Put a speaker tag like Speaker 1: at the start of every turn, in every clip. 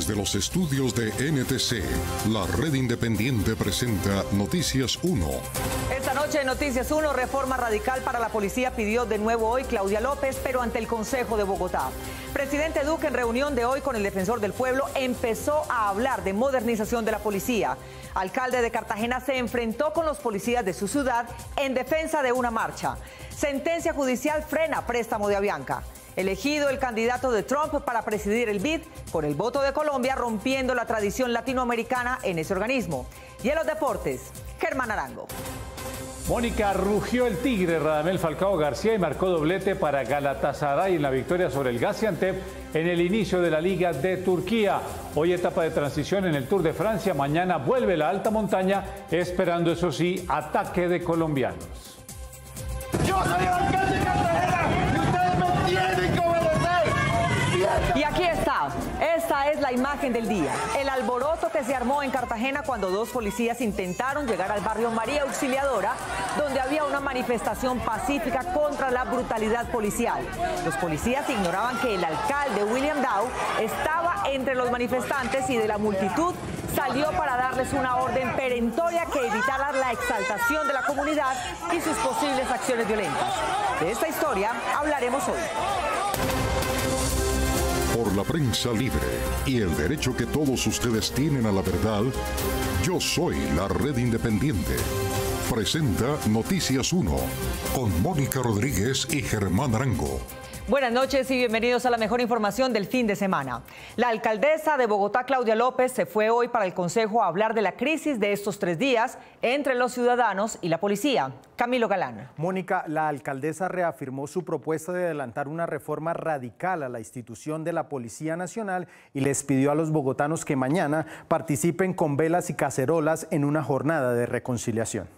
Speaker 1: Desde los estudios de NTC, la red independiente presenta Noticias 1.
Speaker 2: Esta noche en Noticias 1, reforma radical para la policía pidió de nuevo hoy Claudia López, pero ante el Consejo de Bogotá. Presidente Duque, en reunión de hoy con el defensor del pueblo, empezó a hablar de modernización de la policía. Alcalde de Cartagena se enfrentó con los policías de su ciudad en defensa de una marcha. Sentencia judicial frena préstamo de Avianca. Elegido el candidato de Trump para presidir el BID con el voto de Colombia, rompiendo la tradición latinoamericana en ese organismo. Y en los deportes, Germán Arango.
Speaker 3: Mónica, rugió el tigre Radamel Falcao García y marcó doblete para Galatasaray en la victoria sobre el Gaziantep en el inicio de la Liga de Turquía. Hoy etapa de transición en el Tour de Francia, mañana vuelve la alta montaña, esperando eso sí, ataque de colombianos.
Speaker 4: Yo soy el alcalde de Cartagena y ustedes me tienen que obedecer.
Speaker 2: Y aquí está, esta es la imagen del día. El alboroto que se armó en Cartagena cuando dos policías intentaron llegar al barrio María Auxiliadora, donde había una manifestación pacífica contra la brutalidad policial. Los policías ignoraban que el alcalde William Dow estaba entre los manifestantes y de la multitud salió para darles una orden perentoria que evitara la exaltación de la comunidad y sus posibles acciones violentas. De esta historia hablaremos hoy.
Speaker 1: Por la prensa libre y el derecho que todos ustedes tienen a la verdad, yo soy la red independiente. Presenta Noticias 1 con Mónica Rodríguez y Germán Arango.
Speaker 2: Buenas noches y bienvenidos a la mejor información del fin de semana. La alcaldesa de Bogotá, Claudia López, se fue hoy para el Consejo a hablar de la crisis de estos 3 días entre los ciudadanos y la policía. Camilo Galán.
Speaker 5: Mónica, la alcaldesa reafirmó su propuesta de adelantar una reforma radical a la institución de la Policía Nacional y les pidió a los bogotanos que mañana participen con velas y cacerolas en una jornada de reconciliación.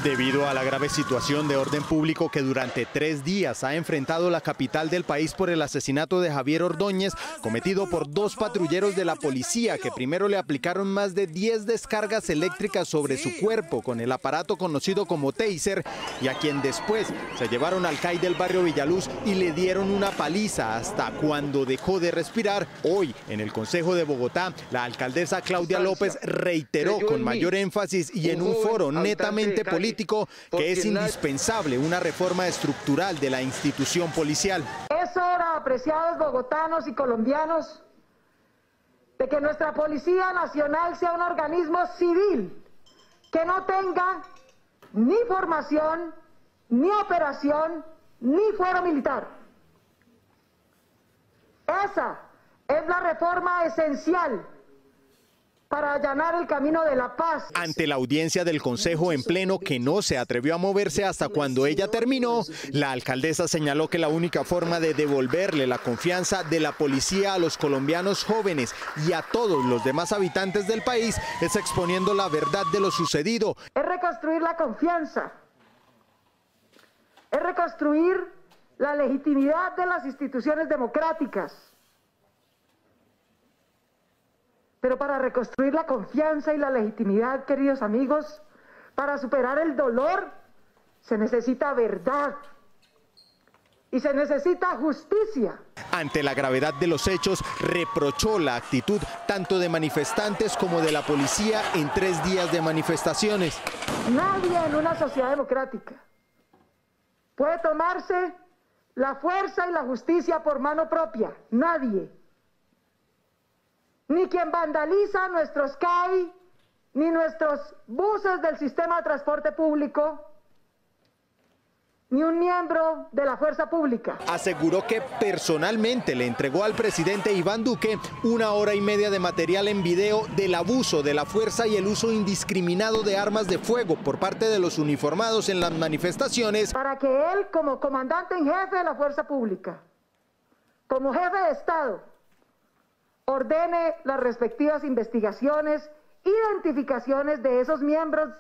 Speaker 6: Debido a la grave situación de orden público que durante 3 días ha enfrentado la capital del país por el asesinato de Javier Ordóñez, cometido por 2 patrulleros de la policía que primero le aplicaron más de 10 descargas eléctricas sobre su cuerpo con el aparato conocido como taser, y a quien después se llevaron al CAI del barrio Villaluz y le dieron una paliza hasta cuando dejó de respirar. Hoy, en el Consejo de Bogotá, la alcaldesa Claudia López reiteró con mayor énfasis y en un foro netamente político que es indispensable una reforma estructural de la institución policial.
Speaker 7: Es hora, apreciados bogotanos y colombianos, de que nuestra Policía Nacional sea un organismo civil que no tenga ni formación, ni operación, ni fuero militar. Esa es la reforma esencial para allanar el camino de la paz.
Speaker 6: Ante la audiencia del Consejo en pleno, que no se atrevió a moverse hasta cuando ella terminó, la alcaldesa señaló que la única forma de devolverle la confianza de la policía a los colombianos jóvenes y a todos los demás habitantes del país es exponiendo la verdad de lo sucedido.
Speaker 7: Es reconstruir la confianza, es reconstruir la legitimidad de las instituciones democráticas. Pero para reconstruir la confianza y la legitimidad, queridos amigos, para superar el dolor, se necesita verdad y se necesita justicia.
Speaker 6: Ante la gravedad de los hechos, reprochó la actitud tanto de manifestantes como de la policía en 3 días de manifestaciones.
Speaker 7: Nadie en una sociedad democrática puede tomarse la fuerza y la justicia por mano propia. Nadie. Ni quien vandaliza nuestros CAI, ni nuestros buses del sistema de transporte público, ni un miembro de la fuerza pública.
Speaker 6: Aseguró que personalmente le entregó al presidente Iván Duque 1 hora y media de material en video del abuso de la fuerza y el uso indiscriminado de armas de fuego por parte de los uniformados en las manifestaciones.
Speaker 7: Para que él, como comandante en jefe de la fuerza pública, como jefe de Estado, ordene las respectivas investigaciones, identificaciones de esos miembros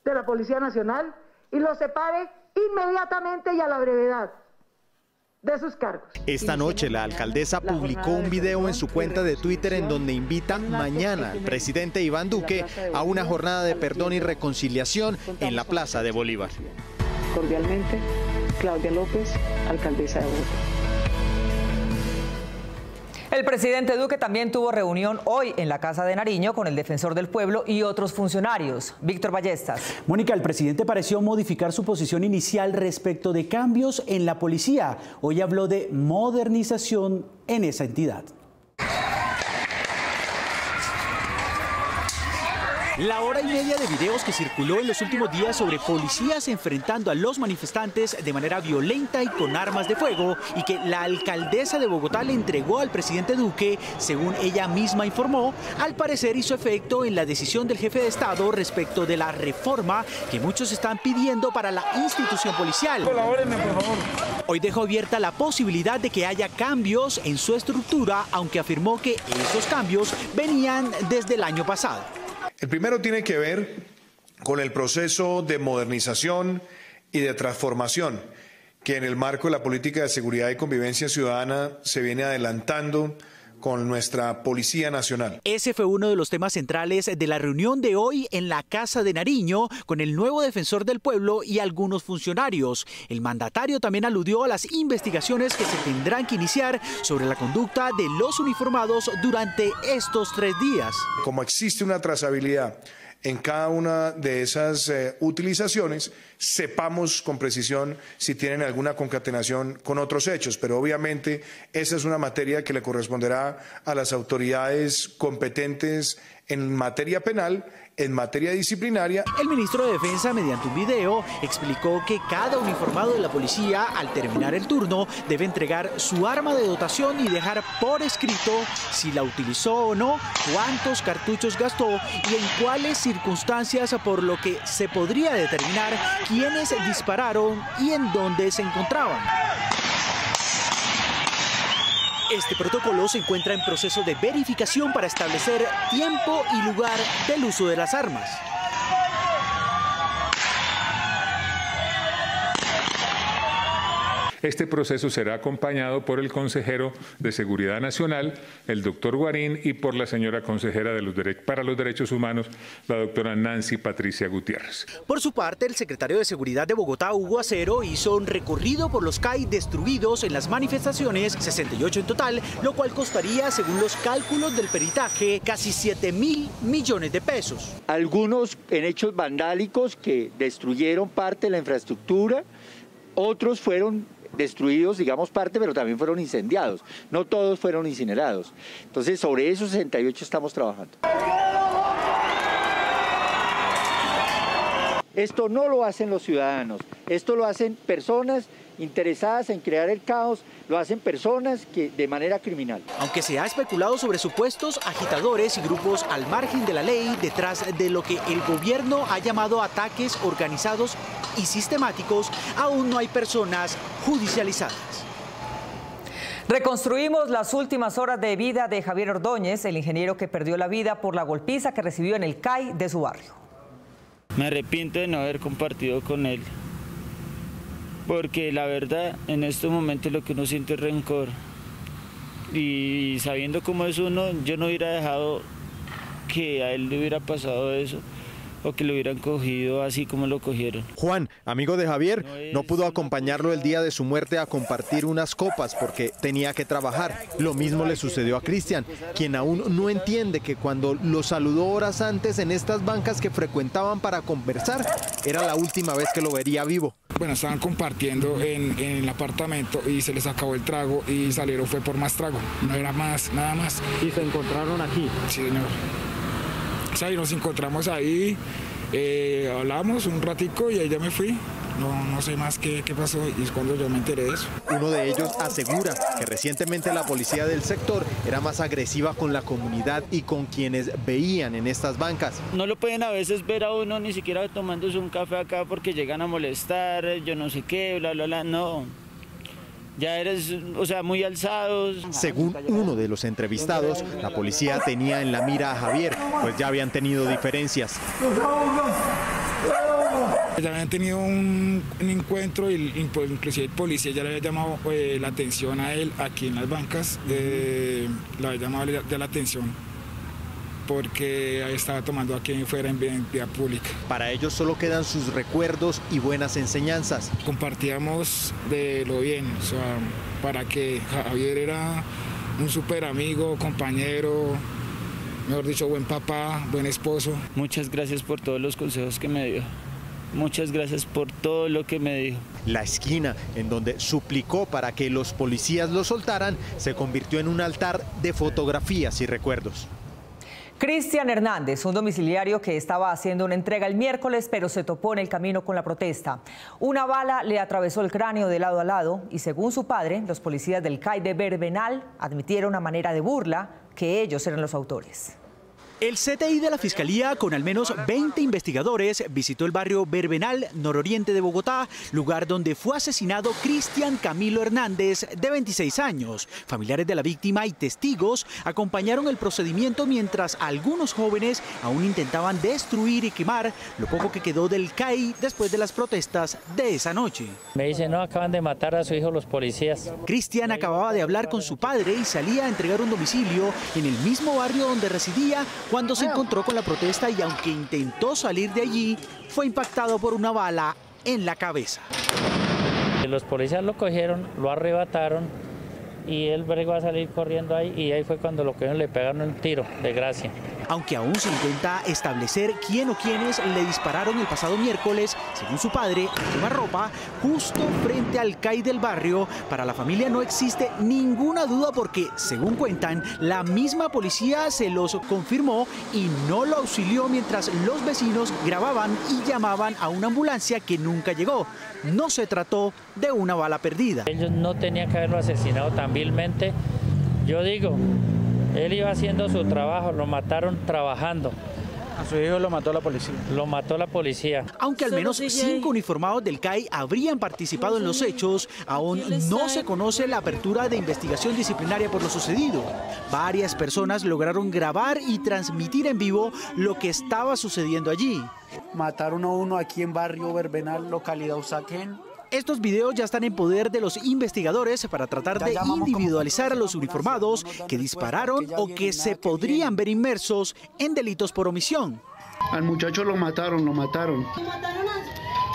Speaker 7: de la Policía Nacional y los separe inmediatamente y a la brevedad de sus cargos.
Speaker 6: Esta noche la alcaldesa publicó un video en su cuenta de Twitter en donde invita mañana al presidente Iván Duque a una jornada de perdón y reconciliación en la Plaza de Bolívar.
Speaker 8: Cordialmente, Claudia López, alcaldesa de Bogotá.
Speaker 2: El presidente Duque también tuvo reunión hoy en la Casa de Nariño con el defensor del pueblo y otros funcionarios. Víctor Ballestas.
Speaker 8: Mónica, el presidente pareció modificar su posición inicial respecto de cambios en la policía. Hoy habló de modernización en esa entidad. La hora y media de videos que circuló en los últimos días sobre policías enfrentando a los manifestantes de manera violenta y con armas de fuego y que la alcaldesa de Bogotá le entregó al presidente Duque, según ella misma informó, al parecer hizo efecto en la decisión del jefe de Estado respecto de la reforma que muchos están pidiendo para la institución policial.
Speaker 4: Colabórenme, por favor.
Speaker 8: Hoy dejó abierta la posibilidad de que haya cambios en su estructura, aunque afirmó que esos cambios venían desde el año pasado.
Speaker 9: El primero tiene que ver con el proceso de modernización y de transformación que en el marco de la política de seguridad y convivencia ciudadana se viene adelantando con nuestra Policía Nacional.
Speaker 8: Ese fue uno de los temas centrales de la reunión de hoy en la Casa de Nariño con el nuevo defensor del pueblo y algunos funcionarios. El mandatario también aludió a las investigaciones que se tendrán que iniciar sobre la conducta de los uniformados durante estos 3 días.
Speaker 9: Como existe una trazabilidad en cada una de esas utilizaciones, sepamos con precisión si tienen alguna concatenación con otros hechos, pero obviamente esa es una materia que le corresponderá a las autoridades competentes en materia penal, en materia disciplinaria.
Speaker 8: El ministro de Defensa, mediante un video, explicó que cada uniformado de la policía, al terminar el turno, debe entregar su arma de dotación y dejar por escrito si la utilizó o no, cuántos cartuchos gastó y en cuáles circunstancias, por lo que se podría determinar quiénes dispararon y en dónde se encontraban. Este protocolo se encuentra en proceso de verificación para establecer tiempo y lugar del uso de las armas.
Speaker 10: Este proceso será acompañado por el consejero de Seguridad Nacional, el doctor Guarín, y por la señora consejera para los Derechos Humanos, la doctora Nancy Patricia Gutiérrez.
Speaker 8: Por su parte, el secretario de Seguridad de Bogotá, Hugo Acero, hizo un recorrido por los CAI destruidos en las manifestaciones, 68 en total, lo cual costaría, según los cálculos del peritaje, casi 7.000 millones de pesos.
Speaker 11: Algunos en hechos vandálicos que destruyeron parte de la infraestructura, otros fueron destruidos, digamos, parte, pero también fueron incendiados. No todos fueron incinerados. Entonces, sobre esos 68 estamos trabajando. Esto no lo hacen los ciudadanos, esto lo hacen personas interesadas en crear el caos, lo hacen personas que de manera criminal.
Speaker 8: Aunque se ha especulado sobre supuestos agitadores y grupos al margen de la ley detrás de lo que el gobierno ha llamado ataques organizados y sistemáticos, aún no hay personas judicializadas.
Speaker 2: Reconstruimos las últimas horas de vida de Javier Ordóñez, el ingeniero que perdió la vida por la golpiza que recibió en el CAI de su barrio.
Speaker 12: Me arrepiento de no haber compartido con él, porque la verdad en estos momentos lo que uno siente es rencor, y sabiendo cómo es uno, yo no hubiera dejado que a él le hubiera pasado eso, o que lo hubieran cogido así como lo cogieron.
Speaker 6: Juan, amigo de Javier, no pudo acompañarlo el día de su muerte a compartir unas copas porque tenía que trabajar. Lo mismo le sucedió a Cristian, quien aún no entiende que cuando lo saludó horas antes en estas bancas que frecuentaban para conversar, era la última vez que lo vería vivo.
Speaker 13: Bueno, estaban compartiendo en el apartamento y se les acabó el trago y salieron fue por más trago, no era más, nada más.
Speaker 14: ¿Y se encontraron aquí?
Speaker 13: Sí, señor. O sea, y nos encontramos ahí, hablamos un ratico y ahí ya me fui. No sé más qué pasó y es cuando yo me enteré de eso.
Speaker 6: Uno de ellos asegura que recientemente la policía del sector era más agresiva con la comunidad y con quienes veían en estas bancas.
Speaker 12: No lo pueden a veces ver a uno ni siquiera tomándose un café acá porque llegan a molestar, yo no sé qué, bla, bla, bla, no. Ya eres, o sea, muy alzados.
Speaker 6: Según uno de los entrevistados, la policía tenía en la mira a Javier, pues ya habían tenido diferencias.
Speaker 13: Ya habían tenido un encuentro y inclusive el policía ya le había llamado la atención a él aquí en las bancas, le había llamado ya la atención porque estaba tomando aquí fuera en vía pública.
Speaker 6: Para ellos solo quedan sus recuerdos y buenas enseñanzas.
Speaker 13: Compartíamos de lo bien, o sea, para que Javier era un súper amigo, compañero, mejor dicho, buen papá, buen esposo.
Speaker 12: Muchas gracias por todos los consejos que me dio. Muchas gracias por todo lo que me dijo.
Speaker 6: La esquina en donde suplicó para que los policías lo soltaran se convirtió en un altar de fotografías y recuerdos.
Speaker 2: Cristian Hernández, un domiciliario que estaba haciendo una entrega el miércoles, pero se topó en el camino con la protesta. Una bala le atravesó el cráneo de lado a lado y, según su padre, los policías del CAI de Verbenal admitieron a manera de burla que ellos eran los autores.
Speaker 8: El CTI de la Fiscalía, con al menos 20 investigadores, visitó el barrio Verbenal, nororiente de Bogotá, lugar donde fue asesinado Cristian Camilo Hernández, de 26 años. Familiares de la víctima y testigos acompañaron el procedimiento mientras algunos jóvenes aún intentaban destruir y quemar lo poco que quedó del CAI después de las protestas de esa noche.
Speaker 14: Me dicen, no, acaban de matar a su hijo los policías.
Speaker 8: Cristian acababa de hablar con su padre y salía a entregar un domicilio en el mismo barrio donde residía, cuando se encontró con la protesta y aunque intentó salir de allí, fue impactado por una bala en la cabeza.
Speaker 14: Los policías lo cogieron, lo arrebataron y él bregó a salir corriendo ahí y ahí fue cuando lo cogieron, le pegaron un tiro de gracia.
Speaker 8: Aunque aún se intenta establecer quién o quiénes le dispararon el pasado miércoles, según su padre, a quemarropa, justo frente al CAI del barrio, para la familia no existe ninguna duda porque, según cuentan, la misma policía se los confirmó y no lo auxilió mientras los vecinos grababan y llamaban a una ambulancia que nunca llegó. No se trató de una bala perdida.
Speaker 14: Ellos no tenían que haberlo asesinado tan vilmente. Yo digo, él iba haciendo su trabajo, lo mataron trabajando.
Speaker 8: A su hijo lo mató la policía.
Speaker 14: Lo mató la policía.
Speaker 8: Aunque al menos 5 uniformados del CAI habrían participado en los hechos, aún no se conoce la apertura de investigación disciplinaria por lo sucedido. Varias personas lograron grabar y transmitir en vivo lo que estaba sucediendo allí.
Speaker 15: Mataron a uno aquí en barrio Verbenal, localidad Usaquén.
Speaker 8: Estos videos ya están en poder de los investigadores para tratar de individualizar a los uniformados que dispararon o que se podrían ver inmersos en delitos por omisión.
Speaker 15: Al muchacho lo mataron.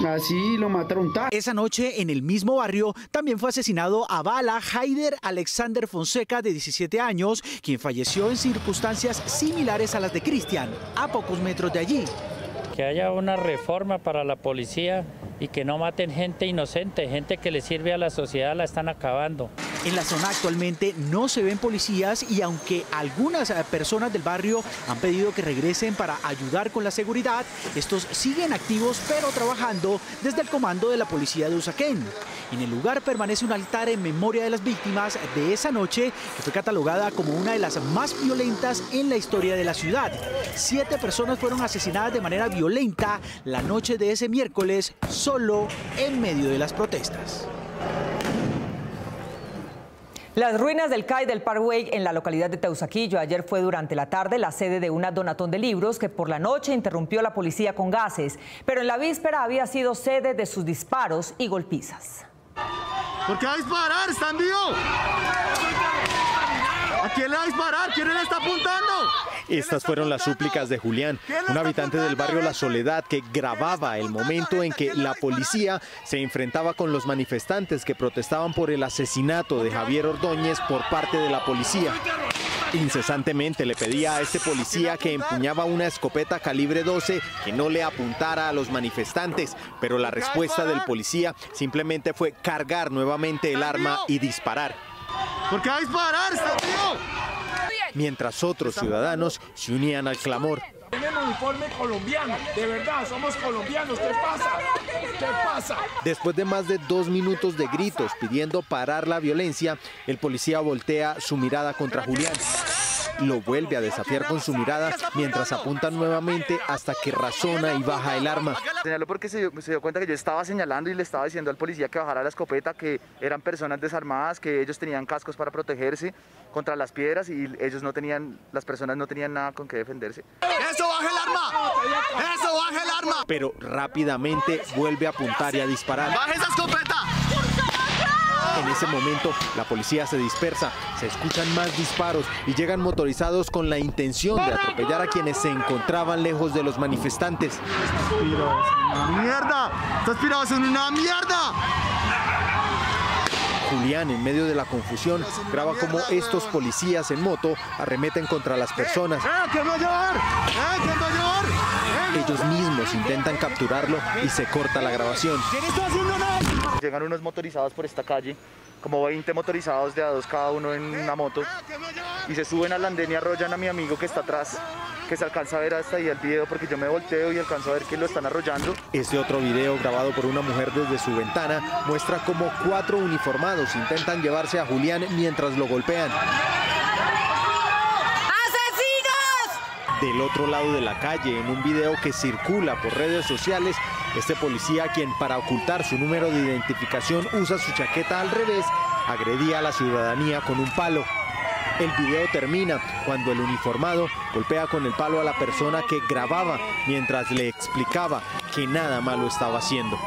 Speaker 15: Así lo mataron.
Speaker 8: Esa noche, en el mismo barrio, también fue asesinado a bala Haider Alexander Fonseca, de 17 años, quien falleció en circunstancias similares a las de Cristian, a pocos metros de allí.
Speaker 14: Que haya una reforma para la policía y que no maten gente inocente, gente que le sirve a la sociedad, la están acabando.
Speaker 8: En la zona actualmente no se ven policías y aunque algunas personas del barrio han pedido que regresen para ayudar con la seguridad, estos siguen activos pero trabajando desde el comando de la policía de Usaquén. En el lugar permanece un altar en memoria de las víctimas de esa noche que fue catalogada como una de las más violentas en la historia de la ciudad. 7 personas fueron asesinadas de manera violenta la noche de ese miércoles solo en medio de las protestas.
Speaker 2: Las ruinas del CAI del Parkway en la localidad de Teusaquillo ayer fue durante la tarde la sede de una donatón de libros que por la noche interrumpió la policía con gases, pero en la víspera había sido sede de sus disparos y golpizas.
Speaker 4: ¿Por qué va a disparar? ¿Están vivos? ¿A quién le va a disparar? ¿Quién le está apuntando?
Speaker 6: Estas fueron las súplicas de Julián, un habitante del barrio La Soledad que grababa el momento en que la policía se enfrentaba con los manifestantes que protestaban por el asesinato de Javier Ordóñez por parte de la policía. Incesantemente le pedía a este policía que empuñaba una escopeta calibre 12 que no le apuntara a los manifestantes, pero la respuesta del policía simplemente fue cargar nuevamente el arma y disparar.
Speaker 4: ¿Por qué va a disparar? ¿Está vivo?
Speaker 6: Mientras otros ciudadanos se unían al clamor.
Speaker 16: Tenemos uniforme colombiano, de verdad, somos colombianos, ¿qué pasa? ¿Qué pasa?
Speaker 6: Después de más de 2 minutos de gritos pidiendo parar la violencia, el policía voltea su mirada contra Julián. Lo vuelve a desafiar con su mirada mientras apunta nuevamente hasta que razona y baja el arma.
Speaker 17: Señaló porque se dio cuenta que yo estaba señalando y le estaba diciendo al policía que bajara la escopeta, que eran personas desarmadas, que ellos tenían cascos para protegerse contra las piedras y ellos no tenían, las personas no tenían nada con qué defenderse.
Speaker 4: ¡Eso, baje el arma! ¡Eso, baje el arma!
Speaker 6: Pero rápidamente vuelve a apuntar y a disparar.
Speaker 4: ¡Baje esa escopeta!
Speaker 6: En ese momento, la policía se dispersa, se escuchan más disparos y llegan motorizados con la intención de atropellar a quienes se encontraban lejos de los manifestantes.
Speaker 4: ¡Mierda! ¡Estás pirado en una mierda!
Speaker 6: Julián, en medio de la confusión, graba cómo estos policías en moto arremeten contra las personas. Ellos mismos intentan capturarlo y se corta la grabación.
Speaker 17: Llegan unos motorizados por esta calle, como 20 motorizados de a dos cada uno en una moto, y se suben al andén y arrollan a mi amigo que está atrás, que se alcanza a ver hasta ahí el video porque yo me volteo y alcanzo a ver que lo están arrollando.
Speaker 6: Este otro video, grabado por una mujer desde su ventana, muestra cómo 4 uniformados intentan llevarse a Julián mientras lo golpean. Del otro lado de la calle, en un video que circula por redes sociales, este policía, quien para ocultar su número de identificación usa su chaqueta al revés, agredía a la ciudadanía con un palo. El video termina cuando el uniformado golpea con el palo a la persona que grababa mientras le explicaba que nada malo estaba haciendo.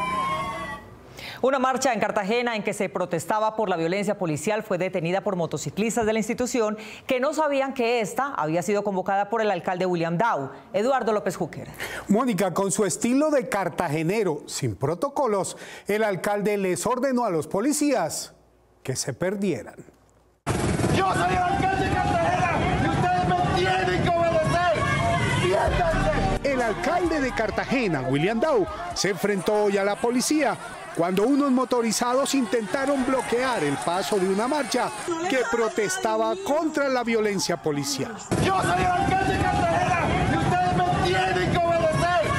Speaker 2: Una marcha en Cartagena en que se protestaba por la violencia policial fue detenida por motociclistas de la institución que no sabían que esta había sido convocada por el alcalde William Dow. Eduardo López Júquer.
Speaker 18: Mónica, con su estilo de cartagenero, sin protocolos, el alcalde les ordenó a los policías que se perdieran.
Speaker 4: Yo soy el alcalde de Cartagena y ustedes me tienen que obedecer. ¡Piéndanse!
Speaker 18: El alcalde de Cartagena, William Dow, se enfrentó hoy a la policía cuando unos motorizados intentaron bloquear el paso de una marcha que protestaba contra la violencia policial.
Speaker 4: Yo soy el alcalde de Cartagena y ustedes me tienen que obedecer.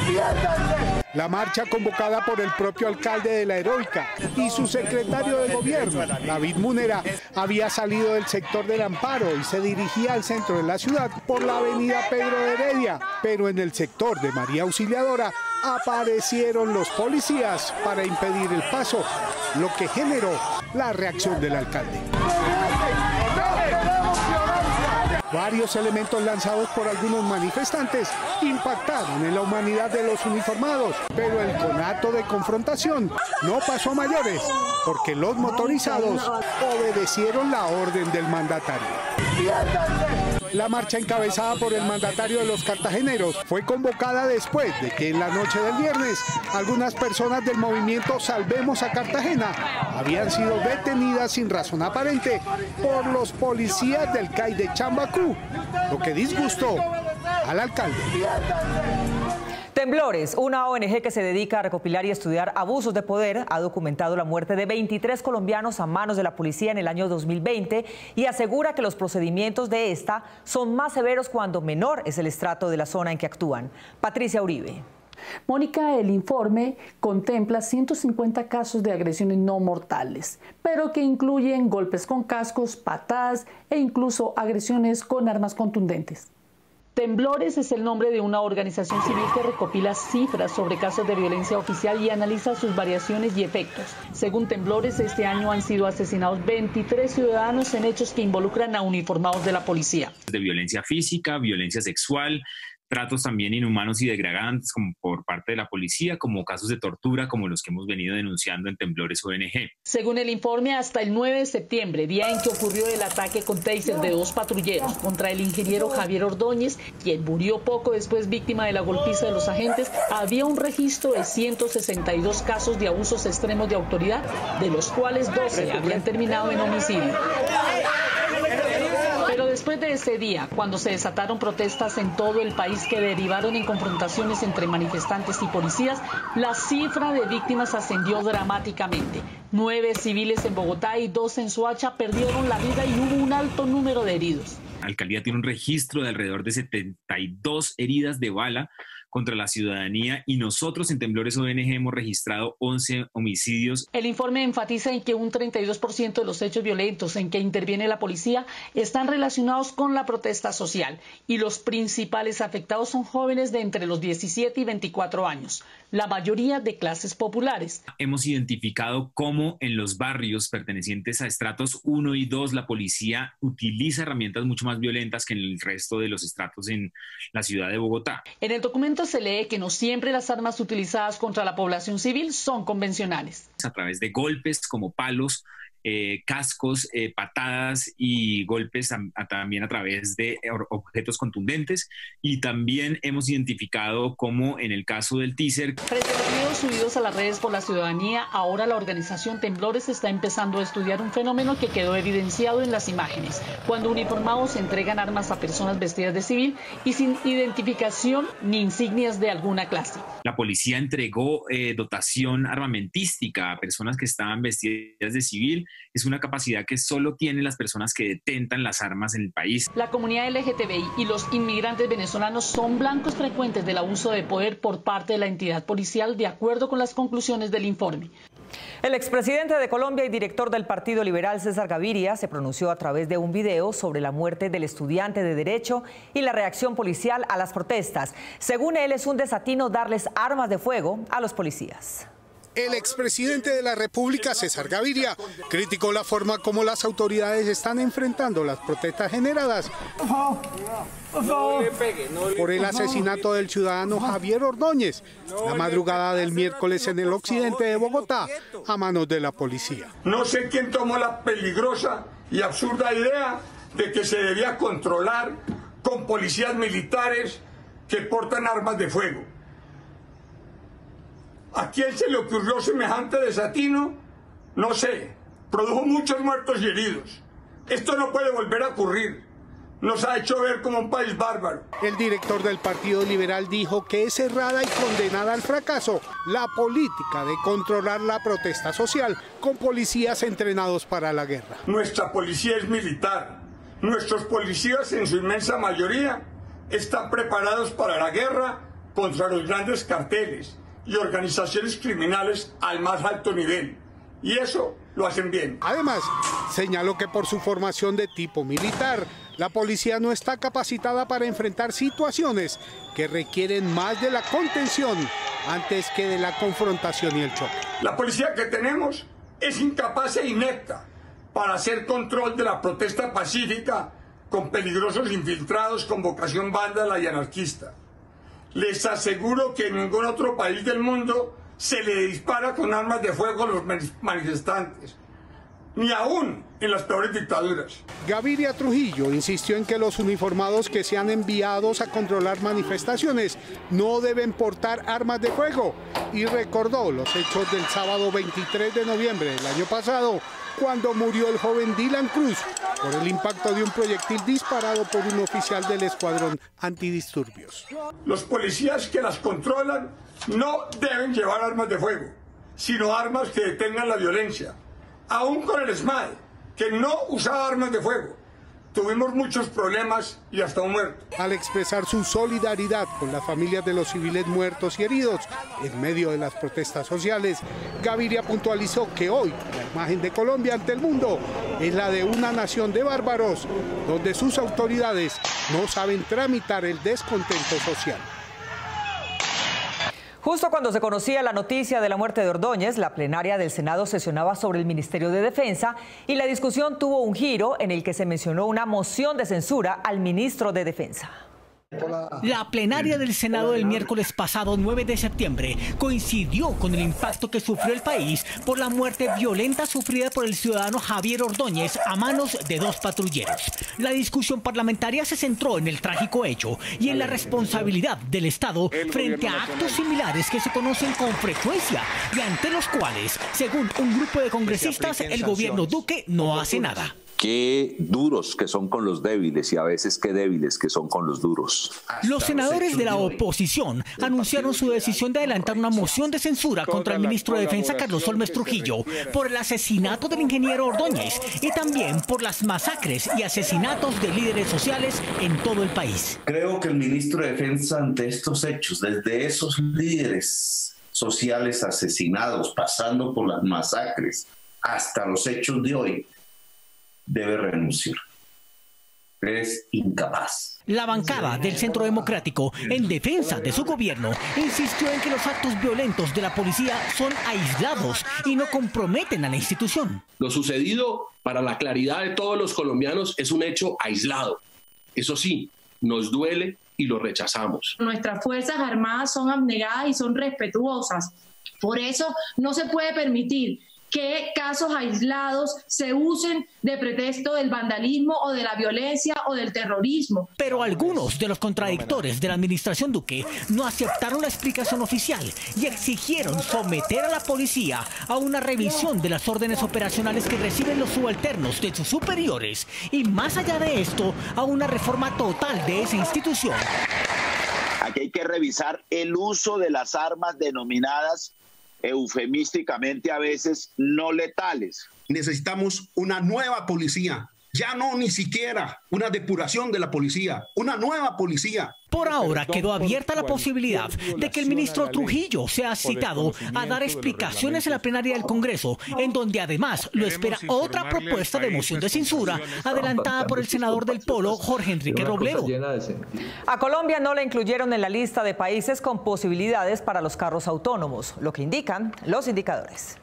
Speaker 4: ¡Piéndanse!
Speaker 18: La marcha, convocada por el propio alcalde de La Heroica y su secretario de gobierno, David Munera, había salido del sector del Amparo y se dirigía al centro de la ciudad por la avenida Pedro de Heredia, pero en el sector de María Auxiliadora aparecieron los policías para impedir el paso, lo que generó la reacción del alcalde. Varios elementos lanzados por algunos manifestantes impactaron en la humanidad de los uniformados, pero el conato de confrontación no pasó a mayores, porque los motorizados obedecieron la orden del mandatario. La marcha, encabezada por el mandatario de los cartageneros, fue convocada después de que en la noche del viernes algunas personas del movimiento Salvemos a Cartagena habían sido detenidas sin razón aparente por los policías del CAI de Chambacú, lo que disgustó al alcalde.
Speaker 2: Temblores, una ONG que se dedica a recopilar y estudiar abusos de poder, ha documentado la muerte de 23 colombianos a manos de la policía en el año 2020 y asegura que los procedimientos de esta son más severos cuando menor es el estrato de la zona en que actúan. Patricia Uribe.
Speaker 19: Mónica, el informe contempla 150 casos de agresiones no mortales, pero que incluyen golpes con cascos, patadas e incluso agresiones con armas contundentes. Temblores es el nombre de una organización civil que recopila cifras sobre casos de violencia oficial y analiza sus variaciones y efectos. Según Temblores, este año han sido asesinados 23 ciudadanos en hechos que involucran a uniformados de la policía.
Speaker 20: De violencia física, violencia sexual, tratos también inhumanos y degradantes como por parte de la policía, como casos de tortura como los que hemos venido denunciando en Temblores ONG.
Speaker 19: Según el informe, hasta el 9 de septiembre, día en que ocurrió el ataque con taser de 2 patrulleros contra el ingeniero Javier Ordóñez, quien murió poco después víctima de la golpiza de los agentes, había un registro de 162 casos de abusos extremos de autoridad, de los cuales 12 habían terminado en homicidio. Pero después de ese día, cuando se desataron protestas en todo el país que derivaron en confrontaciones entre manifestantes y policías, la cifra de víctimas ascendió dramáticamente. 9 civiles en Bogotá y 2 en Soacha perdieron la vida y hubo un alto número de heridos.
Speaker 20: La alcaldía tiene un registro de alrededor de 72 heridas de bala contra la ciudadanía y nosotros en Temblores ONG hemos registrado 11 homicidios.
Speaker 19: El informe enfatiza en que un 32% de los hechos violentos en que interviene la policía están relacionados con la protesta social y los principales afectados son jóvenes de entre los 17 y 24 años, la mayoría de clases populares.
Speaker 20: Hemos identificado cómo en los barrios pertenecientes a estratos 1 y 2 la policía utiliza herramientas mucho más violentas que en el resto de los estratos en la ciudad de Bogotá.
Speaker 19: En el documento se lee que no siempre las armas utilizadas contra la población civil son convencionales.
Speaker 20: A través de golpes como palos, cascos, patadas y golpes también a través de objetos contundentes, y también hemos identificado como en el caso del teaser.
Speaker 19: Frente a los videos subidos a las redes por la ciudadanía, ahora la organización Temblores está empezando a estudiar un fenómeno que quedó evidenciado en las imágenes, cuando uniformados entregan armas a personas vestidas de civil y sin identificación ni insignias de alguna clase.
Speaker 20: La policía entregó dotación armamentística a personas que estaban vestidas de civil. Es una capacidad que solo tienen las personas que detentan las armas en el país.
Speaker 19: La comunidad LGTBI y los inmigrantes venezolanos son blancos frecuentes del abuso de poder por parte de la entidad policial, de acuerdo con las conclusiones del informe.
Speaker 2: El expresidente de Colombia y director del Partido Liberal, César Gaviria, se pronunció a través de un video sobre la muerte del estudiante de Derecho y la reacción policial a las protestas. Según él, es un desatino darles armas de fuego a los policías.
Speaker 18: El expresidente de la República, César Gaviria, criticó la forma como las autoridades están enfrentando las protestas generadas por el asesinato del ciudadano Javier Ordóñez la madrugada del miércoles en el occidente de Bogotá a manos de la policía.
Speaker 16: No sé quién tomó la peligrosa y absurda idea de que se debía controlar con policías militares que portan armas de fuego. ¿A quién se le ocurrió semejante desatino? No sé. Produjo muchos muertos y heridos. Esto no puede volver a ocurrir. Nos ha hecho ver como un país bárbaro.
Speaker 18: El director del Partido Liberal dijo que es errada y condenada al fracaso la política de controlar la protesta social con policías entrenados para la guerra.
Speaker 16: Nuestra policía es militar. Nuestros policías, en su inmensa mayoría, están preparados para la guerra contra los grandes carteles y organizaciones criminales al más alto nivel. Y eso lo hacen bien.
Speaker 18: Además, señaló que por su formación de tipo militar, la policía no está capacitada para enfrentar situaciones que requieren más de la contención antes que de la confrontación y el choque.
Speaker 16: La policía que tenemos es incapaz e inepta para hacer control de la protesta pacífica con peligrosos infiltrados con vocación vándala y anarquista. Les aseguro que en ningún otro país del mundo se le dispara con armas de fuego a los manifestantes, ni aún en las peores dictaduras.
Speaker 18: Gaviria Trujillo insistió en que los uniformados que sean enviados a controlar manifestaciones no deben portar armas de fuego y recordó los hechos del sábado 23 de noviembre del año pasado, cuando murió el joven Dylan Cruz por el impacto de un proyectil disparado por un oficial del escuadrón antidisturbios.
Speaker 16: Los policías que las controlan no deben llevar armas de fuego, sino armas que detengan la violencia. Aún con el SMAE, que no usaba armas de fuego, tuvimos muchos problemas y hasta un muerto.
Speaker 18: Al expresar su solidaridad con las familias de los civiles muertos y heridos en medio de las protestas sociales, Gaviria puntualizó que hoy la imagen de Colombia ante el mundo es la de una nación de bárbaros, donde sus autoridades no saben tramitar el descontento social.
Speaker 2: Justo cuando se conocía la noticia de la muerte de Ordóñez, la plenaria del Senado sesionaba sobre el Ministerio de Defensa y la discusión tuvo un giro en el que se mencionó una moción de censura al ministro de Defensa.
Speaker 21: La plenaria del Senado del miércoles pasado 9 de septiembre coincidió con el impacto que sufrió el país por la muerte violenta sufrida por el ciudadano Javier Ordóñez a manos de dos patrulleros. La discusión parlamentaria se centró en el trágico hecho y en la responsabilidad del Estado frente a actos similares que se conocen con frecuencia y ante los cuales, según un grupo de congresistas, el gobierno Duque no hace nada.
Speaker 22: Qué duros que son con los débiles y a veces qué débiles que son con los duros.
Speaker 21: Los senadores de la oposición anunciaron su decisión de adelantar una moción de censura contra el ministro de Defensa Carlos Holmes Trujillo por el asesinato del ingeniero Ordóñez y también por las masacres y asesinatos de líderes sociales en todo el país.
Speaker 22: Creo que el ministro de Defensa ante estos hechos, desde esos líderes sociales asesinados, pasando por las masacres hasta los hechos de hoy, debe renunciar. Es incapaz.
Speaker 21: La bancada del Centro Democrático, en defensa de su gobierno, insistió en que los actos violentos de la policía son aislados y no comprometen a la institución.
Speaker 23: Lo sucedido, para la claridad de todos los colombianos, es un hecho aislado. Eso sí, nos duele y lo rechazamos.
Speaker 24: Nuestras Fuerzas Armadas son abnegadas y son respetuosas. Por eso no se puede permitir
Speaker 1: que casos aislados se usen de pretexto del vandalismo o de la violencia o del terrorismo.
Speaker 21: Pero algunos de los contradictores de la administración Duque no aceptaron la explicación oficial y exigieron someter a la policía a una revisión de las órdenes operacionales que reciben los subalternos de sus superiores y, más allá de esto, a una reforma total de esa institución.
Speaker 3: Aquí hay que revisar el uso de las armas denominadas eufemísticamente a veces no letales.
Speaker 5: Necesitamos una nueva policía, ya no ni siquiera una depuración de la policía, una nueva policía.
Speaker 21: Por ahora quedó abierta la posibilidad de que el ministro Trujillo sea citado a dar explicaciones en la plenaria del Congreso, en donde además lo espera otra propuesta de moción de censura adelantada por el senador del Polo, Jorge Enrique Robledo.
Speaker 2: A Colombia no la incluyeron en la lista de países con posibilidades para los carros autónomos, lo que indican los indicadores.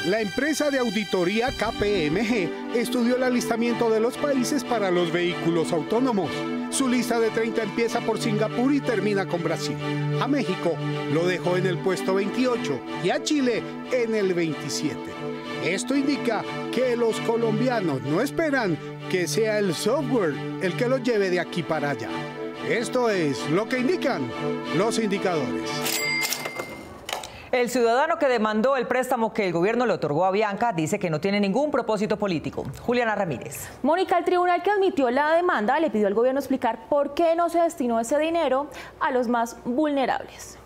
Speaker 18: La empresa de auditoría KPMG estudió el alistamiento de los países para los vehículos autónomos. Su lista de 30 empieza por Singapur y termina con Brasil. A México lo dejó en el puesto 28 y a Chile en el 27. Esto indica que los colombianos no esperan que sea el software el que los lleve de aquí para allá. Esto es lo que indican los indicadores.
Speaker 2: El ciudadano que demandó el préstamo que el gobierno le otorgó a Avianca dice que no tiene ningún propósito político. Juliana Ramírez.
Speaker 24: Mónica, el tribunal que admitió la demanda le pidió al gobierno explicar por qué no se destinó ese dinero a los más vulnerables.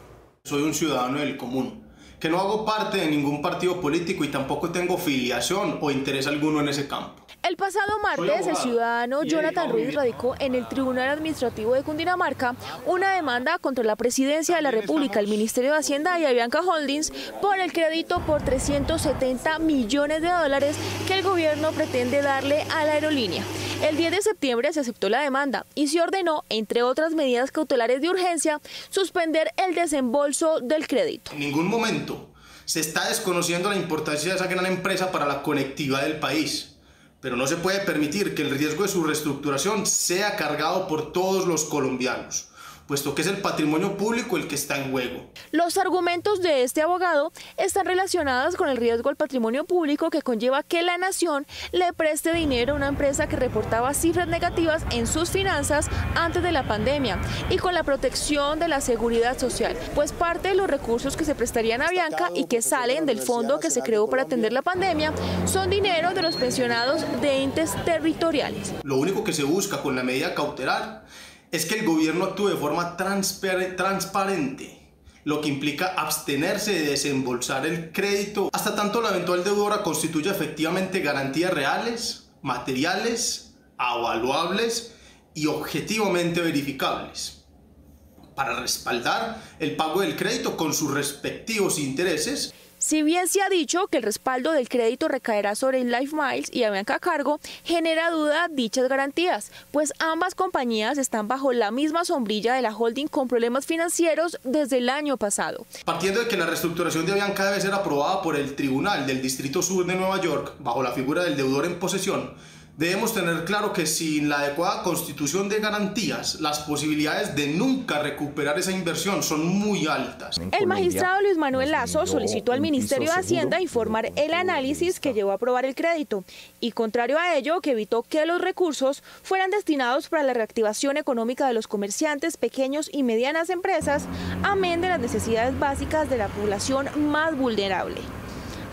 Speaker 25: Soy un ciudadano del común, que no hago parte de ningún partido político y tampoco tengo filiación o interés alguno en ese campo.
Speaker 24: El pasado martes, el ciudadano Jonathan Ruiz radicó en el Tribunal Administrativo de Cundinamarca una demanda contra la Presidencia de la República, el Ministerio de Hacienda y Avianca Holdings por el crédito por $370 millones que el gobierno pretende darle a la aerolínea. El 10 de septiembre se aceptó la demanda y se ordenó, entre otras medidas cautelares de urgencia, suspender el desembolso del crédito.
Speaker 25: En ningún momento se está desconociendo la importancia de esa gran empresa para la conectividad del país. Pero no se puede permitir que el riesgo de su reestructuración sea cargado por todos los colombianos, puesto que es el patrimonio público el que está en juego.
Speaker 24: Los argumentos de este abogado están relacionados con el riesgo al patrimonio público que conlleva que la nación le preste dinero a una empresa que reportaba cifras negativas en sus finanzas antes de la pandemia y con la protección de la seguridad social, pues parte de los recursos que se prestarían a Avianca y que salen del fondo que se creó para atender la pandemia son dinero de los pensionados de entes territoriales.
Speaker 25: Lo único que se busca con la medida cautelar es que el gobierno actúe de forma transparente, lo que implica abstenerse de desembolsar el crédito hasta tanto la eventual deudora constituya efectivamente garantías reales, materiales, avaluables y objetivamente verificables, para respaldar el pago del crédito con sus respectivos intereses.
Speaker 24: Si bien se ha dicho que el respaldo del crédito recaerá sobre Life Miles y Avianca Cargo, genera duda dichas garantías, pues ambas compañías están bajo la misma sombrilla de la holding con problemas financieros desde el año pasado.
Speaker 25: Partiendo de que la reestructuración de Avianca debe ser aprobada por el Tribunal del Distrito Sur de Nueva York, bajo la figura del deudor en posesión, debemos tener claro que sin la adecuada constitución de garantías, las posibilidades de nunca recuperar esa inversión son muy altas.
Speaker 24: El magistrado Luis Manuel Lazo solicitó al Ministerio de Hacienda informar el análisis que llevó a aprobar el crédito y, contrario a ello, que evitó que los recursos fueran destinados para la reactivación económica de los comerciantes, pequeños y medianas empresas, amén de las necesidades básicas de la población más vulnerable.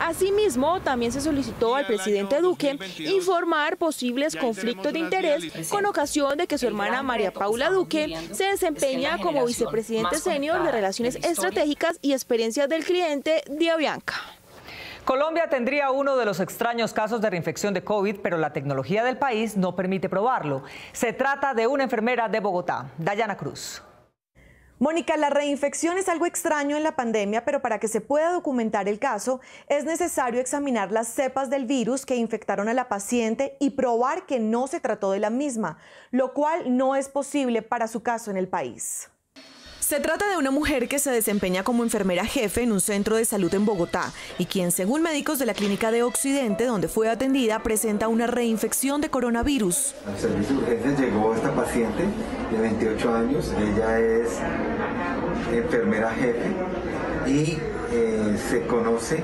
Speaker 24: Asimismo, también se solicitó al presidente Duque informar posibles conflictos de interés con ocasión de que su hermana María Paula Duque se desempeña como vicepresidente senior de Relaciones Estratégicas y Experiencias del Cliente de Avianca.
Speaker 2: Colombia tendría uno de los extraños casos de reinfección de COVID, pero la tecnología del país no permite probarlo. Se trata de una enfermera de Bogotá, Dayana Cruz.
Speaker 26: Mónica, la reinfección es algo extraño en la pandemia, pero para que se pueda documentar el caso es necesario examinar las cepas del virus que infectaron a la paciente y probar que no se trató de la misma, lo cual no es posible para su caso en el país. Se trata de una mujer que se desempeña como enfermera jefe en un centro de salud en Bogotá y quien, según médicos de la Clínica de Occidente, donde fue atendida, presenta una reinfección de coronavirus.
Speaker 27: Al servicio de urgencias llegó esta paciente de 28 años, ella es enfermera jefe y se conoce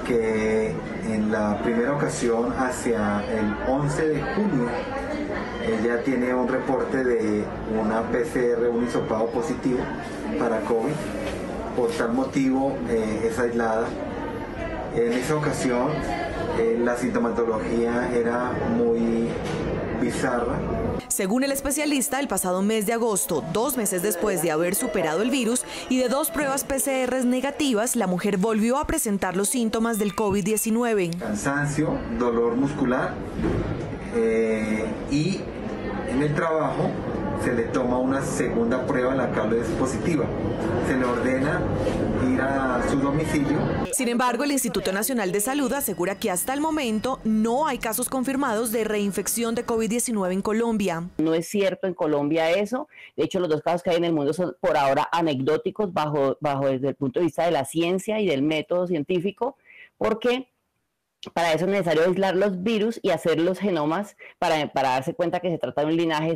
Speaker 27: que en la primera ocasión, hacia el 11 de junio, ella tiene un reporte de una PCR, un hisopado positivo para COVID. Por tal motivo es aislada. En esa ocasión la sintomatología era muy bizarra.
Speaker 26: Según el especialista, el pasado mes de agosto, 2 meses después de haber superado el virus y de 2 pruebas PCR negativas, la mujer volvió a presentar los síntomas del COVID-19.
Speaker 27: Cansancio, dolor muscular y en el trabajo se le toma una segunda prueba, la cual es positiva. Se le ordena ir a su domicilio.
Speaker 26: Sin embargo, el Instituto Nacional de Salud asegura que hasta el momento no hay casos confirmados de reinfección de COVID-19 en Colombia.
Speaker 7: No es cierto en Colombia eso. De hecho, los 2 casos que hay en el mundo son por ahora anecdóticos bajo desde el punto de vista de la ciencia y del método científico, porque para eso es necesario aislar los virus y hacer los genomas para darse cuenta que se trata de un linaje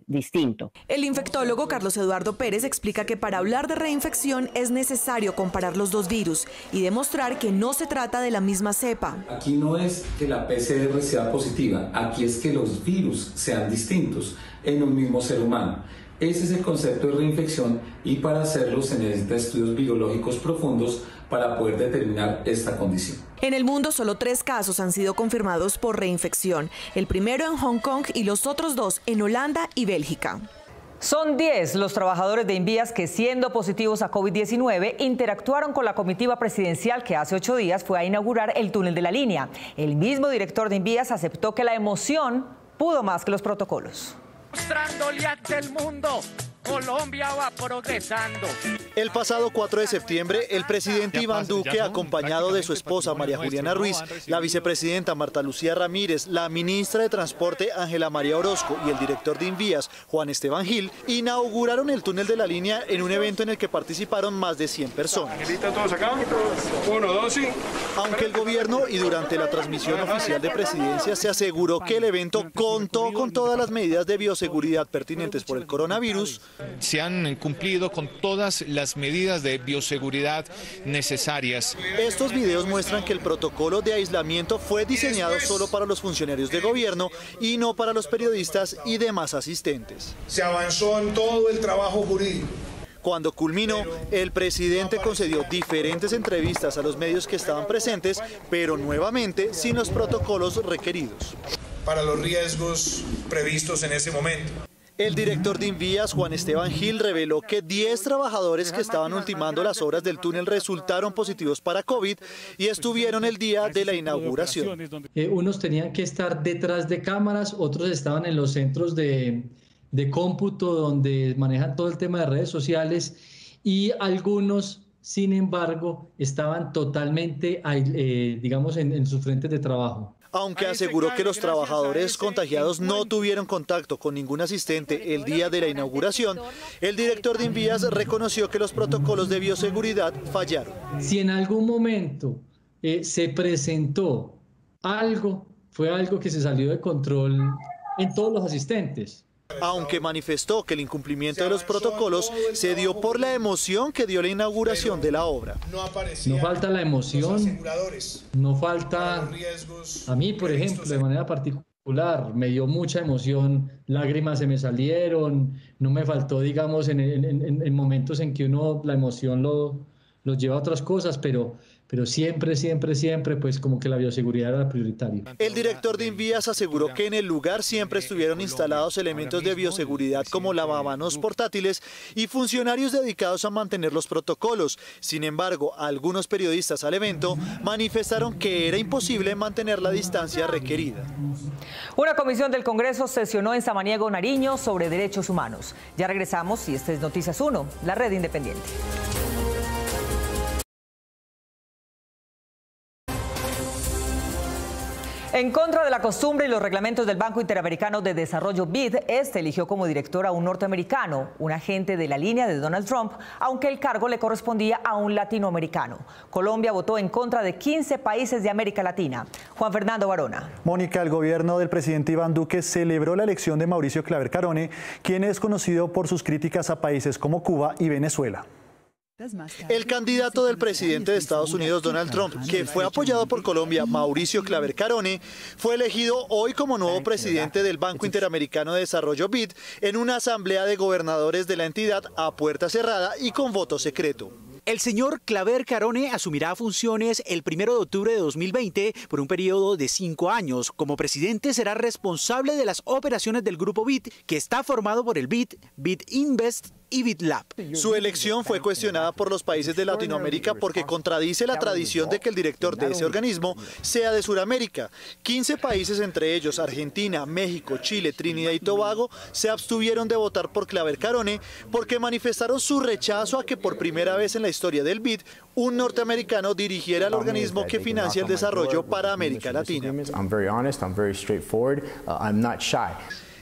Speaker 7: distinto.
Speaker 26: El infectólogo Carlos Eduardo Pérez explica que para hablar de reinfección es necesario comparar los 2 virus y demostrar que no se trata de la misma cepa.
Speaker 9: Aquí no es que la PCR sea positiva, aquí es que los virus sean distintos en un mismo ser humano. Ese es el concepto de reinfección y para hacerlo se necesitan estudios virológicos profundos para poder determinar esta condición.
Speaker 26: En el mundo solo 3 casos han sido confirmados por reinfección, el primero en Hong Kong y los otros 2 en Holanda y Bélgica.
Speaker 2: Son 10 los trabajadores de Invías que, siendo positivos a COVID-19, interactuaron con la comitiva presidencial que hace 8 días fue a inaugurar el túnel de la línea. El mismo director de Invías aceptó que la emoción pudo más que los protocolos.
Speaker 10: Mostrándole ante el mundo, Colombia va progresando.
Speaker 6: El pasado 4 de septiembre, el presidente Iván Duque, acompañado de su esposa María Juliana Ruiz, la vicepresidenta Marta Lucía Ramírez, la ministra de Transporte Ángela María Orozco y el director de Invías, Juan Esteban Gil, inauguraron el túnel de la línea en un evento en el que participaron más de 100 personas.
Speaker 16: ¿Todos acá? 1, 2, sí.
Speaker 6: Aunque el gobierno y durante la transmisión oficial de presidencia se aseguró que el evento contó con todas las medidas de bioseguridad pertinentes por el coronavirus,
Speaker 11: se han cumplido con todas las medidas de bioseguridad necesarias.
Speaker 6: Estos videos muestran que el protocolo de aislamiento fue diseñado solo para los funcionarios de gobierno y no para los periodistas y demás asistentes.
Speaker 16: Se avanzó en todo el trabajo jurídico.
Speaker 6: Cuando culminó, el presidente concedió diferentes entrevistas a los medios que estaban presentes, pero nuevamente sin los protocolos requeridos.
Speaker 16: Para los riesgos previstos en ese momento.
Speaker 6: El director de Invías, Juan Esteban Gil, reveló que 10 trabajadores que estaban ultimando las obras del túnel resultaron positivos para COVID y estuvieron el día de la inauguración.
Speaker 12: Unos tenían que estar detrás de cámaras, otros estaban en los centros de cómputo donde manejan todo el tema de redes sociales y algunos, sin embargo, estaban totalmente, digamos, en sus frentes de trabajo.
Speaker 6: Aunque aseguró que los trabajadores contagiados no tuvieron contacto con ningún asistente el día de la inauguración, el director de Invías reconoció que los protocolos de bioseguridad fallaron.
Speaker 12: Si en algún momento se presentó algo, fue algo que se salió de control en todos los asistentes.
Speaker 6: Aunque manifestó que el incumplimiento de los protocolos se dio por la emoción que dio la inauguración de la obra.
Speaker 12: No falta la emoción, no falta, a mí por ejemplo, de manera particular, me dio mucha emoción, lágrimas se me salieron, no me faltó, digamos, en momentos en que uno la emoción lo lleva a otras cosas, pero siempre, pues como que la bioseguridad era prioritaria.
Speaker 6: El director de Invías aseguró que en el lugar siempre estuvieron instalados elementos de bioseguridad como lavamanos portátiles y funcionarios dedicados a mantener los protocolos. Sin embargo, algunos periodistas al evento manifestaron que era imposible mantener la distancia requerida.
Speaker 2: Una comisión del Congreso sesionó en Samaniego, Nariño, sobre derechos humanos. Ya regresamos y este es Noticias 1, la red independiente. En contra de la costumbre y los reglamentos del Banco Interamericano de Desarrollo BID, este eligió como director a un norteamericano, un agente de la línea de Donald Trump, aunque el cargo le correspondía a un latinoamericano. Colombia votó en contra de 15 países de América Latina. Juan Fernando Barona.
Speaker 13: Mónica, el gobierno del presidente Iván Duque celebró la elección de Mauricio Claver Carone, quien es conocido por sus críticas a países como Cuba y Venezuela.
Speaker 4: El candidato del presidente de Estados Unidos, Donald Trump, que fue apoyado por Colombia, Mauricio Claver Carone, fue elegido hoy como nuevo presidente del Banco Interamericano de Desarrollo BID en una asamblea de gobernadores de la entidad a puerta cerrada y con voto secreto.
Speaker 8: El señor Claver Carone asumirá funciones el 1 de octubre de 2020 por un periodo de 5 años. Como presidente será responsable de las operaciones del grupo BID, que está formado por el BID, BID Invest y BitLab.
Speaker 4: Su elección fue cuestionada por los países de Latinoamérica porque contradice la tradición de que el director de ese organismo sea de Sudamérica. 15 países, entre ellos Argentina, México, Chile, Trinidad y Tobago, se abstuvieron de votar por Claver Carone porque manifestaron su rechazo a que por primera vez en la historia del BID, un norteamericano dirigiera el organismo que financia el desarrollo para América Latina.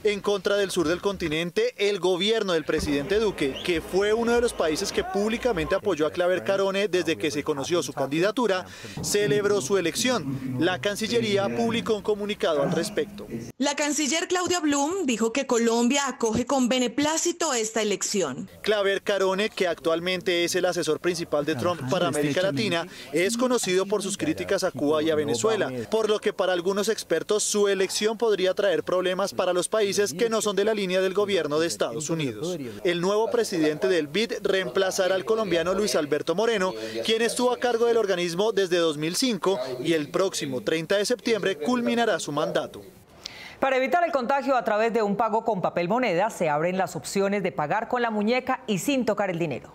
Speaker 4: En contra del sur del continente, el gobierno del presidente Duque, que fue uno de los países que públicamente apoyó a Claver Carone desde que se conoció su candidatura, celebró su elección. La Cancillería publicó un comunicado al respecto.
Speaker 14: La canciller Claudia Blum dijo que Colombia acoge con beneplácito esta elección.
Speaker 4: Claver Carone, que actualmente es el asesor principal de Trump para América Latina, es conocido por sus críticas a Cuba y a Venezuela, por lo que para algunos expertos su elección podría traer problemas para los países que no son de la línea del gobierno de Estados Unidos. El nuevo presidente del BID reemplazará al colombiano Luis Alberto Moreno, quien estuvo a cargo del organismo desde 2005 y el próximo 30 de septiembre culminará su mandato.
Speaker 2: Para evitar el contagio a través de un pago con papel moneda, se abren las opciones de pagar con la muñeca y sin tocar el dinero.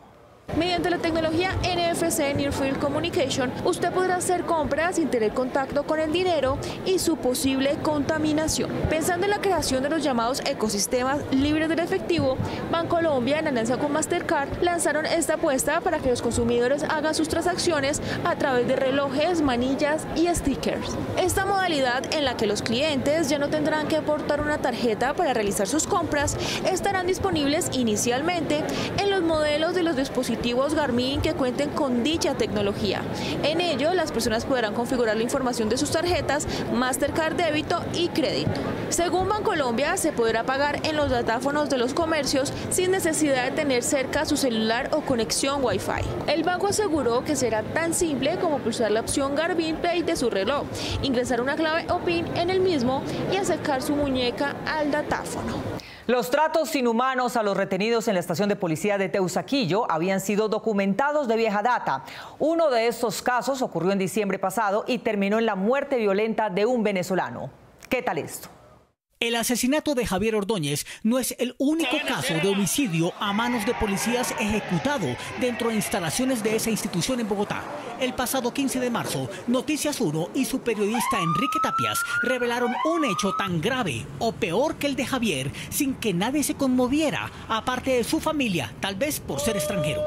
Speaker 24: Mediante la tecnología NFC Near Field Communication, usted podrá hacer compras sin tener contacto con el dinero y su posible contaminación. Pensando en la creación de los llamados ecosistemas libres del efectivo, Bancolombia, en alianza con Mastercard, lanzaron esta apuesta para que los consumidores hagan sus transacciones a través de relojes, manillas y stickers. Esta modalidad, en la que los clientes ya no tendrán que aportar una tarjeta para realizar sus compras, estarán disponibles inicialmente en los modelos de los dispositivos Garmin que cuenten con dicha tecnología. En ello, las personas podrán configurar la información de sus tarjetas Mastercard débito y crédito. Según Bancolombia, se podrá pagar en los datáfonos de los comercios sin necesidad de tener cerca su celular o conexión Wi-Fi. El banco aseguró que será tan simple como pulsar la opción Garmin Pay de su reloj, ingresar una clave o PIN en el mismo y acercar su muñeca al datáfono.
Speaker 2: Los tratos inhumanos a los retenidos en la estación de policía de Teusaquillo habían sido documentados de vieja data. Uno de estos casos ocurrió en diciembre pasado y terminó en la muerte violenta de un venezolano. ¿Qué tal esto?
Speaker 21: El asesinato de Javier Ordóñez no es el único caso de homicidio a manos de policías ejecutado dentro de instalaciones de esa institución en Bogotá. El pasado 15 de marzo, Noticias 1 y su periodista Enrique Tapias revelaron un hecho tan grave o peor que el de Javier sin que nadie se conmoviera, aparte de su familia, tal vez por ser extranjero.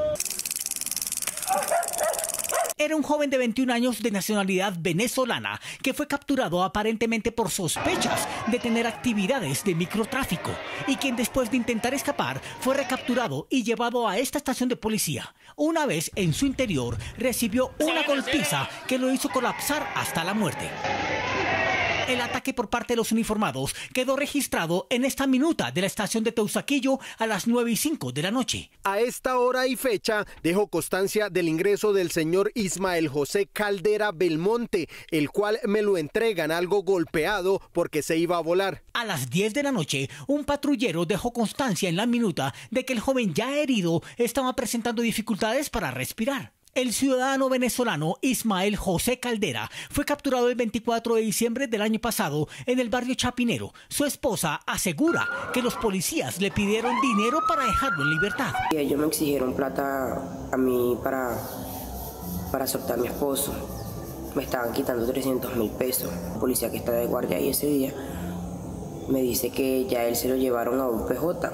Speaker 21: Era un joven de 21 años de nacionalidad venezolana que fue capturado aparentemente por sospechas de tener actividades de microtráfico y quien después de intentar escapar fue recapturado y llevado a esta estación de policía. Una vez en su interior recibió una golpiza que lo hizo colapsar hasta la muerte. El ataque por parte de los uniformados quedó registrado en esta minuta de la estación de Teusaquillo a las 9:05 de la noche.
Speaker 15: A esta hora y fecha dejó constancia del ingreso del señor Ismael José Caldera Belmonte, el cual me lo entregan algo golpeado porque se iba a volar.
Speaker 21: A las 10 de la noche, un patrullero dejó constancia en la minuta de que el joven ya herido estaba presentando dificultades para respirar. El ciudadano venezolano Ismael José Caldera fue capturado el 24 de diciembre del año pasado en el barrio Chapinero. Su esposa asegura que los policías le pidieron dinero para dejarlo en libertad.
Speaker 17: Ellos me exigieron plata a mí para soltar a mi esposo. Me estaban quitando 300.000 pesos. El policía que estaba de guardia ahí ese día me dice que ya él se lo llevaron a un PJ.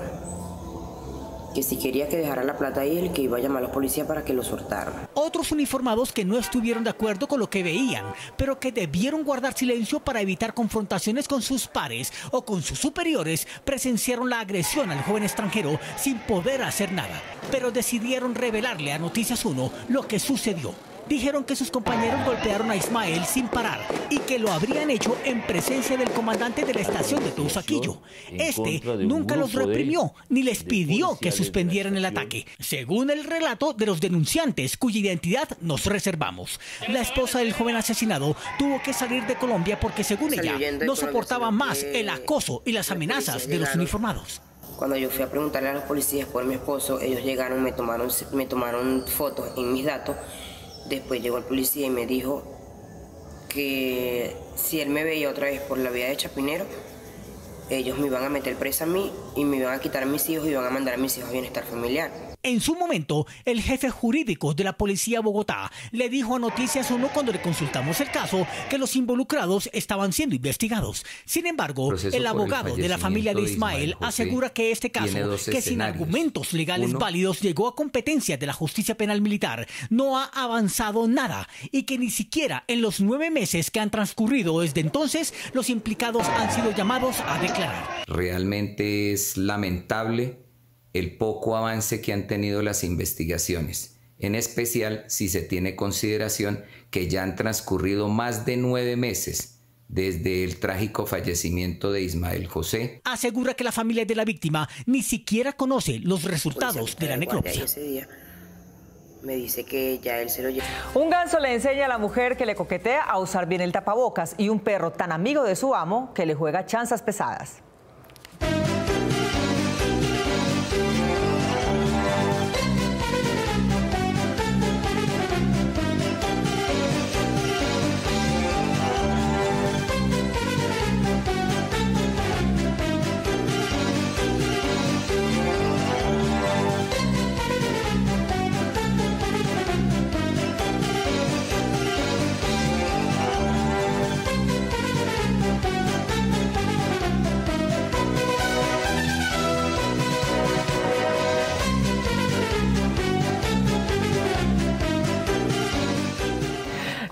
Speaker 17: Que si quería que dejara la plata ahí, el que iba a llamar a los policías para que lo soltaran.
Speaker 21: Otros uniformados que no estuvieron de acuerdo con lo que veían, pero que debieron guardar silencio para evitar confrontaciones con sus pares o con sus superiores, presenciaron la agresión al joven extranjero sin poder hacer nada, pero decidieron revelarle a Noticias 1 lo que sucedió. dijeron que sus compañeros golpearon a Ismael sin parar y que lo habrían hecho en presencia del comandante de la estación de Teusaquillo. Este nunca los reprimió ni les pidió que suspendieran el ataque, según el relato de los denunciantes, cuya identidad nos reservamos. La esposa del joven asesinado tuvo que salir de Colombia porque, según ella, no soportaba más el acoso y las amenazas de los uniformados.
Speaker 17: Cuando yo fui a preguntarle a los policías por mi esposo, ellos llegaron, me tomaron fotos en mis datos. Después llegó el policía y me dijo que si él me veía otra vez por la vía de Chapinero, ellos me iban a meter presa a mí y me iban a quitar a mis hijos y iban a mandar a mis hijos a bienestar familiar.
Speaker 21: En su momento, el jefe jurídico de la Policía de Bogotá le dijo a Noticias 1 cuando le consultamos el caso que los involucrados estaban siendo investigados. Sin embargo, el abogado de la familia de Ismael asegura que este caso, que sin argumentos legales válidos llegó a competencia de la justicia penal militar, no ha avanzado nada y que ni siquiera en los 9 meses que han transcurrido desde entonces los implicados han sido llamados a declarar.
Speaker 1: Realmente es lamentable el poco avance que han tenido las investigaciones, en especial si se tiene en consideración que ya han transcurrido más de 9 meses desde el trágico fallecimiento de Ismael José.
Speaker 21: Asegura que la familia de la víctima ni siquiera conoce los resultados de la necropsia.
Speaker 17: Me dice que ya él se lo llevó.
Speaker 2: Un ganso le enseña a la mujer que le coquetea a usar bien el tapabocas y un perro tan amigo de su amo que le juega chanzas pesadas.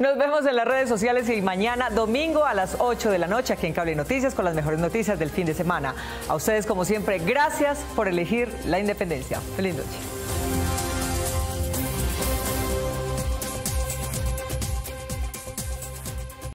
Speaker 2: Nos vemos en las redes sociales y mañana domingo a las 8 de la noche aquí en Cable Noticias con las mejores noticias del fin de semana. A ustedes, como siempre, gracias por elegir la independencia. Feliz noche.